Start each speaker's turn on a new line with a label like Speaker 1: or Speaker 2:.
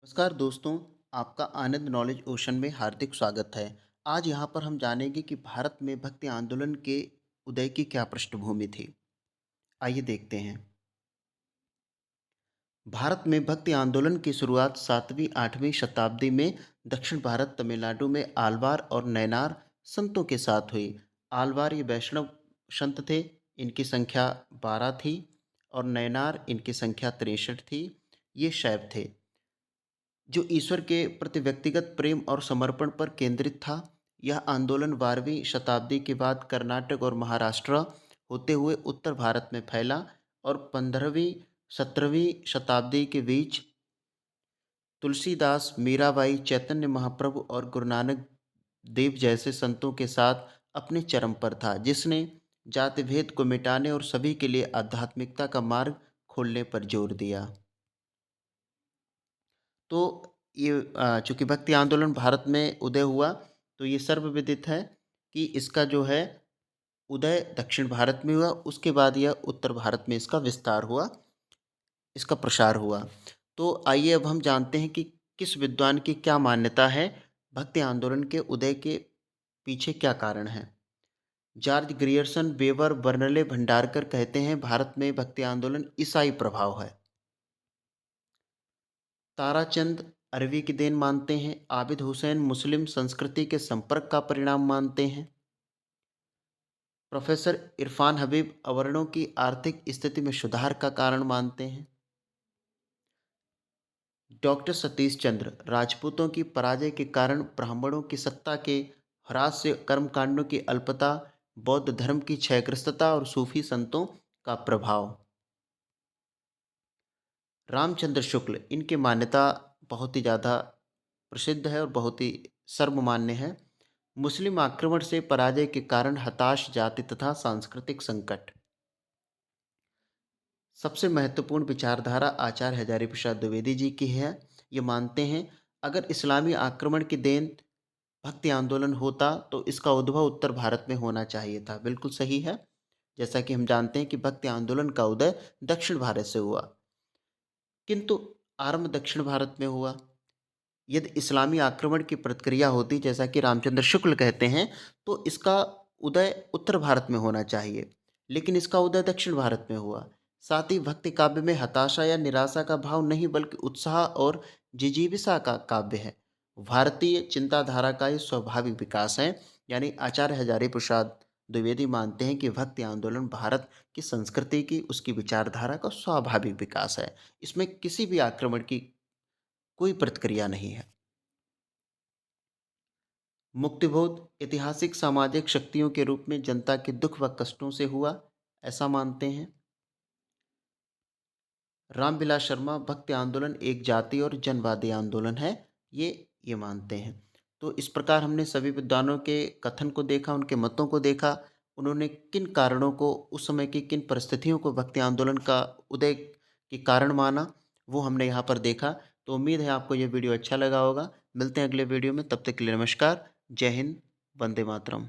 Speaker 1: नमस्कार दोस्तों, आपका आनंद नॉलेज ओशन में हार्दिक स्वागत है। आज यहाँ पर हम जानेंगे कि भारत में भक्ति आंदोलन के उदय की क्या पृष्ठभूमि थी। आइए देखते हैं। भारत में भक्ति आंदोलन की शुरुआत 7वीं-8वीं शताब्दी में दक्षिण भारत तमिलनाडु में आलवार और नैनार संतों के साथ हुई। आलवार ये वैष्णव संत थे, इनकी संख्या 12 थी और नैनार इनकी संख्या 63 थी। ये शैव थे। जो ईश्वर के प्रति व्यक्तिगत प्रेम और समर्पण पर केंद्रित था। यह आंदोलन 12वीं शताब्दी के बाद कर्नाटक और महाराष्ट्र होते हुए उत्तर भारत में फैला और 15वीं-17वीं शताब्दी के बीच तुलसीदास, मीराबाई, चैतन्य महाप्रभु और गुरु नानक देव जैसे संतों के साथ अपने चरम पर था, जिसने जाति भेद को मिटाने और सभी के लिए आध्यात्मिकता का मार्ग खोलने पर जोर दिया। तो ये चूँकि भक्ति आंदोलन भारत में उदय हुआ, तो ये सर्वविदित है कि इसका जो है उदय दक्षिण भारत में हुआ, उसके बाद यह उत्तर भारत में इसका विस्तार हुआ, इसका प्रसार हुआ। तो आइए अब हम जानते हैं कि किस विद्वान की क्या मान्यता है, भक्ति आंदोलन के उदय के पीछे क्या कारण है। George Grierson, weber, Burnley, Bhandarkar कहते हैं भारत में भक्ति आंदोलन ईसाई प्रभाव है। ताराचंद अरबी की देन मानते हैं। आबिद हुसैन मुस्लिम संस्कृति के संपर्क का परिणाम मानते हैं। प्रोफेसर इरफान हबीब अवर्णों की आर्थिक स्थिति में सुधार का कारण मानते हैं। डॉक्टर सतीश चंद्र राजपूतों की पराजय के कारण ब्राह्मणों की सत्ता के ह्रास से कर्मकांडों की अल्पता, बौद्ध धर्म की क्षयग्रस्तता और सूफी संतों का प्रभाव। रामचंद्र शुक्ल, इनकी मान्यता बहुत ही ज़्यादा प्रसिद्ध है और बहुत ही सर्वमान्य है। मुस्लिम आक्रमण से पराजय के कारण हताश जाति तथा सांस्कृतिक संकट। सबसे महत्वपूर्ण विचारधारा आचार्य हजारी प्रसाद द्विवेदी जी की है। ये मानते हैं अगर इस्लामी आक्रमण की देन भक्ति आंदोलन होता तो इसका उद्भव उत्तर भारत में होना चाहिए था। बिल्कुल सही है। जैसा कि हम जानते हैं कि भक्ति आंदोलन का उदय दक्षिण भारत से हुआ, किंतु आरंभ दक्षिण भारत में हुआ। यदि इस्लामी आक्रमण की प्रतिक्रिया होती, जैसा कि रामचंद्र शुक्ल कहते हैं, तो इसका उदय उत्तर भारत में होना चाहिए, लेकिन इसका उदय दक्षिण भारत में हुआ। साथ ही भक्ति काव्य में हताशा या निराशा का भाव नहीं, बल्कि उत्साह और जिजीविषा का काव्य है। भारतीय चिंताधारा का ये स्वाभाविक विकास है। यानी आचार्य हजारी प्रसाद द्विवेदी मानते हैं कि भक्ति आंदोलन भारत की संस्कृति की, उसकी विचारधारा का स्वाभाविक विकास है। इसमें किसी भी आक्रमण की कोई प्रतिक्रिया नहीं है। मुक्तिबोध ऐतिहासिक सामाजिक शक्तियों के रूप में जनता के दुख व कष्टों से हुआ, ऐसा मानते हैं। रामविलास शर्मा, भक्ति आंदोलन एक जाति और जनवादी आंदोलन है, ये मानते हैं। तो इस प्रकार हमने सभी विद्वानों के कथन को देखा, उनके मतों को देखा, उन्होंने किन कारणों को, उस समय की किन परिस्थितियों को भक्ति आंदोलन का उदय के कारण माना, वो हमने यहाँ पर देखा। तो उम्मीद है आपको ये वीडियो अच्छा लगा होगा। मिलते हैं अगले वीडियो में, तब तक के लिए नमस्कार। जय हिंद, वंदे मातरम।